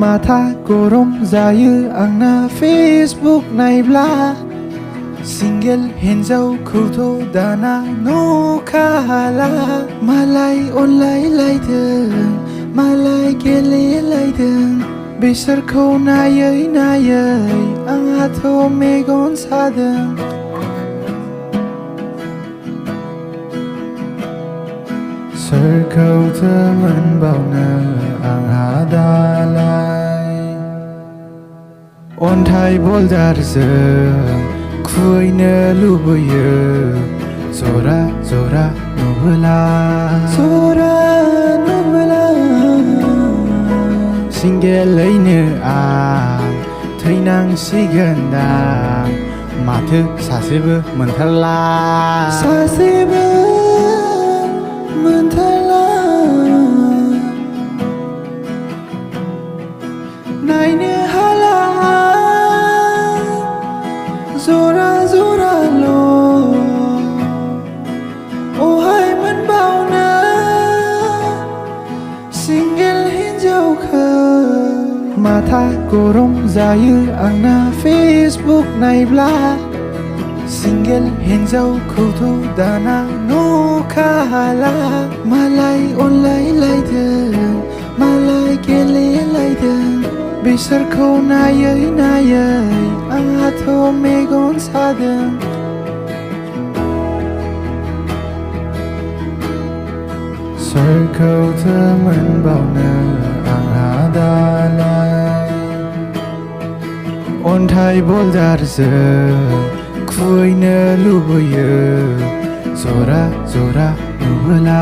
माथा गरम जायो आंना फेसबुक नायब्ला सिंगेल हिन्जावखौथ' दाना नुखाला मालाय अनलायलायदों मालाय गेलेलायदों बिसोरखौ नायै नायै आंहाथ' मेगन सादों सोरखौथो मोनबावनो आंहा दालाय अन्थाइ बल्दारजों खुबैनो लुबैयो जरा जरा नुबोला सिंगेलैनो आं थैनांसिगोनदां माथो सासेबो मोनथारला नायनो हाला जरा जराल' अहाय मोनबावनो सिंगेल हिन्जावखौ माथा गरम जायो आंना फेसबुक नायब्ला सिंगेल हिन्जावखौथ' दाना नुखाला मालाय अनलायलायदों मालाय गेलेलायदों बिसोरखौ नायै नायै आंहाथ' मेगन सादों सोरखौथो मोनबावनो आंहा दालाय अन्थाइ बल्दारजों खुबैनो लुबैयो जरा जरा नुबोला